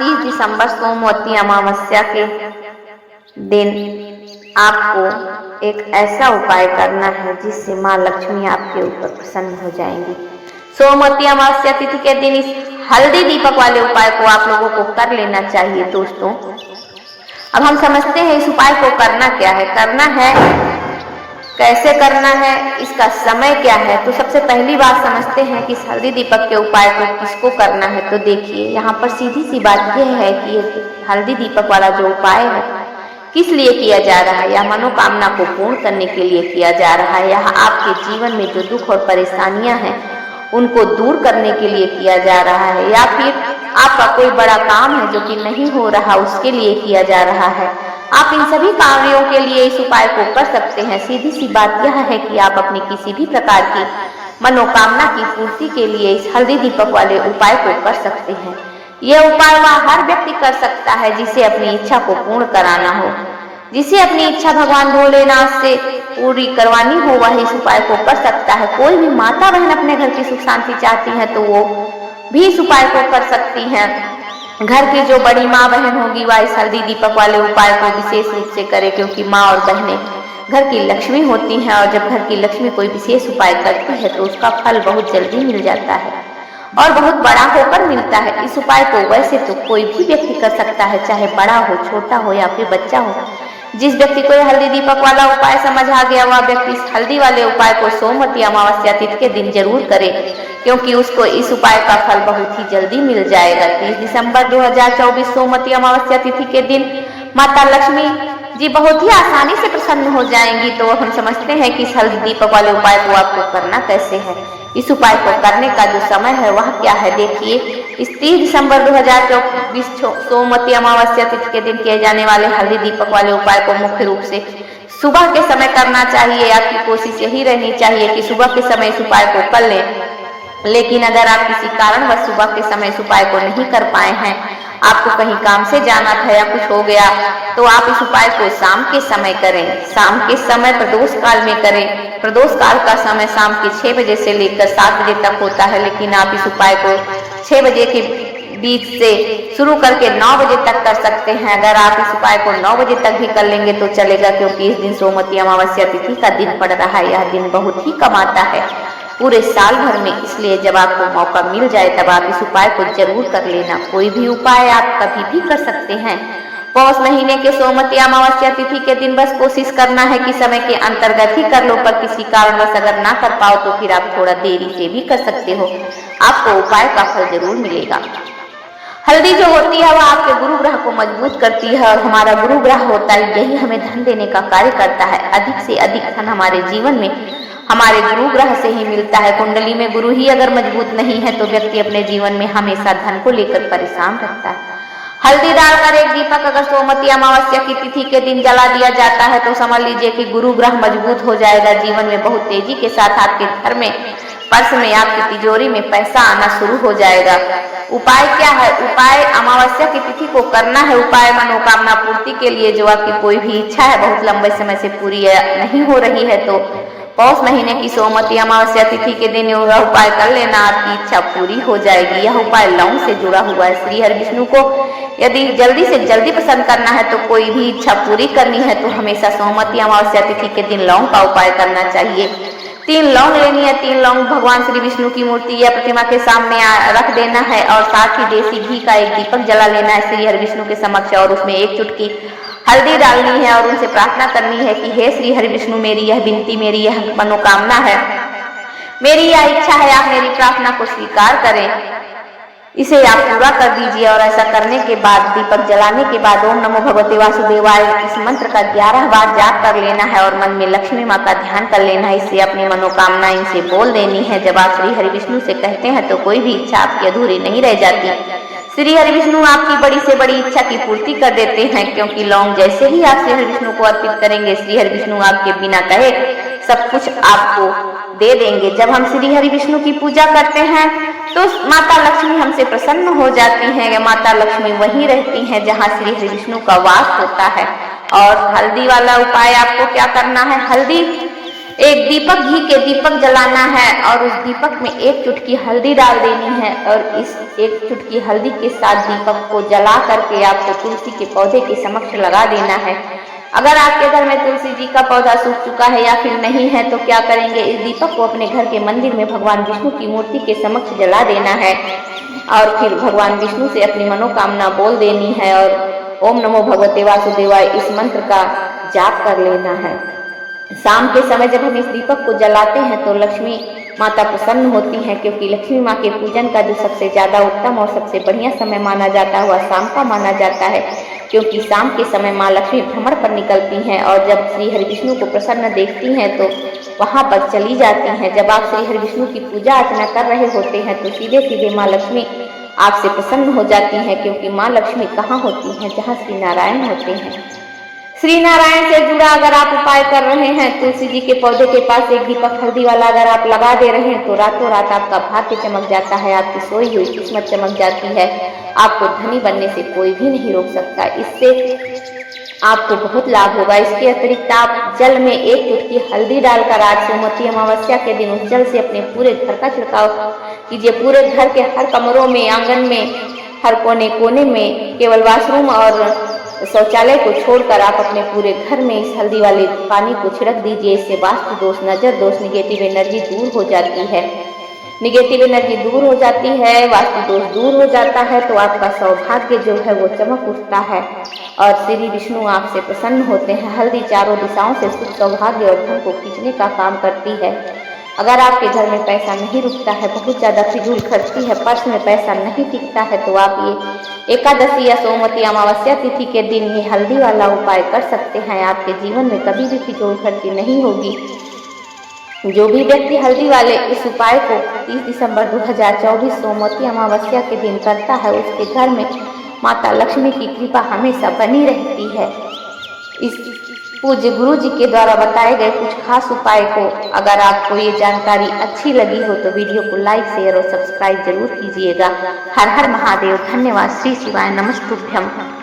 30 दिसंबर सोमवती अमावस्या के दिन आपको एक ऐसा उपाय करना है जिससे माँ लक्ष्मी आपके ऊपर प्रसन्न हो जाएंगी। सोमवती अमावस्या तिथि के दिन इस हल्दी दीपक वाले उपाय को आप लोगों को कर लेना चाहिए। दोस्तों, अब हम समझते हैं इस उपाय को करना क्या है, करना है कैसे करना है, इसका समय क्या है। तो सबसे पहली बात समझते हैं कि इस हल्दी दीपक के उपाय को किसको करना है। तो देखिए, यहाँ पर सीधी सी बात यह है कि हल्दी दीपक वाला जो उपाय है किस लिए किया जा रहा है। यह मनोकामना को पूर्ण करने के लिए किया जा रहा है। यह आपके जीवन में जो दुख और परेशानियां हैं उनको दूर करने के लिए किया जा रहा है, या फिर आपका कोई बड़ा काम है जो कि नहीं हो रहा उसके लिए किया जा रहा है। आप इन सभी कार्यों के लिए इस उपाय को कर सकते हैं। सीधी सी बात यह है कि आप अपनी किसी भी प्रकार की मनोकामना की पूर्ति के लिए इस हल्दी दीपक वाले उपाय को कर सकते हैं। यह उपाय वह हर व्यक्ति कर सकता है जिसे अपनी इच्छा को पूर्ण कराना हो, जिसे अपनी इच्छा भगवान भोलेनाथ से पूरी करवानी हो, वह इस उपाय को कर सकता है। कोई भी माता बहन अपने घर की सुख शांति चाहती है तो वो भी इस उपाय को कर सकती हैं। घर की जो बड़ी माँ बहन होगी वह इस हल्दी दीपक वाले उपाय को विशेष रूप से करे, क्योंकि माँ और बहनें घर की लक्ष्मी होती हैं और जब घर की लक्ष्मी कोई विशेष उपाय करती है तो उसका फल बहुत जल्दी मिल जाता है और बहुत बड़ा होकर मिलता है। इस उपाय को वैसे तो कोई भी व्यक्ति कर सकता है, चाहे बड़ा हो, छोटा हो या फिर बच्चा हो। जिस व्यक्ति को हल्दी दीपक वाला उपाय समझ आ गया वह व्यक्ति इस हल्दी वाले उपाय को सोमवती अमावस्या तिथि के दिन जरूर करे, क्योंकि उसको इस उपाय का फल बहुत ही जल्दी मिल जाएगा। 30 दिसंबर 2024 सोमवती अमावस्या तिथि के दिन माता लक्ष्मी जी बहुत ही आसानी से प्रसन्न हो जाएंगी। तो हम समझते हैं कि इस हल्दी दीपक वाले उपाय को आपको करना कैसे है। इस उपाय को करने का जो समय है वह क्या है, देखिए। इस 30 दिसंबर 2024 सोमवती अमावस्या तिथि के दिन किए जाने वाले हल्दी दीपक वाले उपाय को मुख्य रूप से सुबह के समय करना चाहिए। आपकी कोशिश यही रहनी चाहिए कि सुबह के समय इस उपाय को कर लें। लेकिन अगर आप किसी कारणवश सुबह के समय इस उपाय को नहीं कर पाए हैं, आपको कहीं काम से जाना था या कुछ हो गया, तो आप इस उपाय को शाम के समय करें। शाम के समय प्रदोष काल में करें। प्रदोष काल का समय शाम के 6 बजे से लेकर 7 बजे तक होता है, लेकिन आप इस उपाय को 6 बजे के बीच से शुरू करके 9 बजे तक कर सकते हैं। अगर आप इस उपाय को 9 बजे तक भी कर लेंगे तो चलेगा, क्योंकि इस दिन सोमवती अमावस्या तिथि का दिन पड़ रहा है। यह दिन बहुत ही कम आता है पूरे साल भर में, इसलिए जब आपको मौका मिल जाए तब आप इस उपाय को जरूर कर लेना। कोई भी उपाय आप कभी भी कर सकते हैं। पौष महीने के सोमवती अमावस्या तिथि के दिन बस कोशिश करना है कि समय के अंतर्गत ही कर लो, पर किसी कारणवश अगर ना कर पाओ तो फिर आप थोड़ा देरी से भी कर सकते हो, आपको उपाय का फल जरूर मिलेगा। हल्दी जो होती है वह आपके गुरु ग्रह को मजबूत करती है, और हमारा गुरु ग्रह होता है यही हमें धन देने का कार्य करता है। अधिक से अधिक धन हमारे जीवन में हमारे गुरु ग्रह से ही मिलता है। कुंडली में गुरु ही अगर मजबूत नहीं है तो व्यक्ति अपने जीवन में हमेशा धन को लेकर परेशान रहता है। हल्दी डालकर एक दीपक अगर सोमवती अमावस्या की तिथि के दिन जला दिया जाता है तो समझ लीजिए कि गुरु ग्रह मजबूत हो जाएगा। जीवन में बहुत तेजी के साथ आपके घर में, पर्स में, आपकी तिजोरी में पैसा आना शुरू हो जाएगा। उपाय क्या है? उपाय अमावस्या की तिथि को करना है। उपाय मनोकामना पूर्ति के लिए, जो आपकी कोई भी इच्छा है बहुत लंबे समय से पूरी नहीं हो रही है, तो पौष महीने की सोमवती अमावस्या तिथि के दिन यह उपाय कर लेना, आपकी इच्छा पूरी हो जाएगी। यह उपाय लौंग से जुड़ा हुआ है। श्री हरि विष्णु को यदि जल्दी से जल्दी प्रसन्न करना है तो कोई भी इच्छा पूरी करनी है तो हमेशा सोमवती अमावस्या तिथि के दिन लौंग का उपाय करना चाहिए। 3 लौंग लेनी है। 3 लौंग भगवान श्री विष्णु की मूर्ति या प्रतिमा के सामने रख देना है, और साथ ही देसी घी का एक दीपक जला लेना है श्री हरि विष्णु के समक्ष, और उसमें 1 चुटकी हल्दी डालनी है और उनसे प्रार्थना करनी है कि हे श्री हरि विष्णु, मेरी यह विनती, मेरी यह मनोकामना है, मेरी यह इच्छा है, आप मेरी प्रार्थना को स्वीकार करें, इसे आप पूरा कर दीजिए। और ऐसा करने के बाद, दीपक जलाने के बाद ओम नमो भगवते वासुदेवाय इस मंत्र का 11 बार जाप कर लेना है और मन में लक्ष्मी माँ का ध्यान कर लेना है। इससे अपनी मनोकामना इनसे बोल देनी है। जब आप श्री हरि विष्णु से कहते हैं तो कोई भी इच्छा आपकी अधूरी नहीं रह जाती। श्री हरि विष्णु आपकी बड़ी से बड़ी इच्छा की पूर्ति कर देते हैं, क्योंकि लौंग जैसे ही आप श्री हरि विष्णु को अर्पित करेंगे, श्री हरि विष्णु आपके बिना कहे सब कुछ आपको दे देंगे। जब हम श्री हरि विष्णु की पूजा करते हैं तो माता लक्ष्मी हमसे प्रसन्न हो जाती हैं। माता लक्ष्मी वहीं रहती हैं जहाँ श्री हरि विष्णु का वास होता है। और हल्दी वाला उपाय आपको क्या करना है? हल्दी एक दीपक, घी के दीपक जलाना है और उस दीपक में एक चुटकी हल्दी डाल देनी है और इस एक चुटकी हल्दी के साथ दीपक को जला करके आपको तुलसी के पौधे के समक्ष लगा देना है। अगर आपके घर में तुलसी जी का पौधा सूख चुका है या फिर नहीं है तो क्या करेंगे, इस दीपक को अपने घर के मंदिर में भगवान विष्णु की मूर्ति के समक्ष जला देना है और फिर भगवान विष्णु से अपनी मनोकामना बोल देनी है और ओम नमो भगवते वासुदेवाय इस मंत्र का जाप कर लेना है। शाम के समय जब हम इस दीपक को जलाते हैं तो लक्ष्मी माता प्रसन्न होती हैं, क्योंकि लक्ष्मी माँ के पूजन का जो सबसे ज्यादा उत्तम और सबसे बढ़िया समय माना जाता है वह शाम का माना जाता है, क्योंकि शाम के समय माँ लक्ष्मी भ्रमण पर निकलती हैं और जब श्री हरि विष्णु को प्रसन्न देखती हैं तो वहाँ पर चली जाती हैं। जब आप श्री हरि विष्णु की पूजा अर्चना कर रहे होते हैं तो सीधे सीधे माँ लक्ष्मी आपसे प्रसन्न हो जाती हैं, क्योंकि माँ लक्ष्मी कहाँ होती हैं, जहाँ श्री नारायण होते हैं। श्री नारायण से जुड़ा अगर आप उपाय कर रहे हैं, तुलसी जी के पौधे के पास एक दीपक हल्दी वाला अगर आप लगा दे रहे हैं तो रातों रात आपका भाग्य चमक जाता है, आपकी सोई हुई किस्मत चमक जाती है, आपको धनी बनने से कोई भी नहीं रोक सकता। इससे आपको बहुत लाभ होगा। इसके अतिरिक्त आप जल में एक चुटकी हल्दी डालकर आज सोमवती अमावस्या के दिन उस जल से अपने पूरे घर का छिड़काव कीजिए। पूरे घर के हर कमरों में, आंगन में, हर कोने कोने में, केवल वॉशरूम और शौचालय को छोड़कर आप अपने पूरे घर में इस हल्दी वाले पानी को छिड़क दीजिए। इससे वास्तु दोष, नजर दोष, निगेटिव एनर्जी दूर हो जाती है। निगेटिव एनर्जी दूर हो जाती है, वास्तु दोष दूर हो जाता है तो आपका सौभाग्य जो है वो चमक उठता है और श्री विष्णु आपसे प्रसन्न होते हैं। हल्दी चारों दिशाओं से सुख, सौभाग्य और धन को खींचने का काम करती है। अगर आपके घर में पैसा नहीं रुकता है, बहुत ज़्यादा फिजूल खर्ची है, पर्स में पैसा नहीं टिकता है तो आप ये एकादशी या सोमवती अमावस्या तिथि के दिन ये हल्दी वाला उपाय कर सकते हैं। आपके जीवन में कभी भी फिजूल खर्ची नहीं होगी। जो भी व्यक्ति हल्दी वाले इस उपाय को 30 दिसंबर 2024 सोमवती अमावस्या के दिन करता है उसके घर में माता लक्ष्मी की कृपा हमेशा बनी रहती है। इस पूज्य गुरु जी के द्वारा बताए गए कुछ खास उपाय को अगर आपको ये जानकारी अच्छी लगी हो तो वीडियो को लाइक, शेयर और सब्सक्राइब जरूर कीजिएगा। हर हर महादेव। धन्यवाद। श्री शिवाय नमस्तुभ्यम।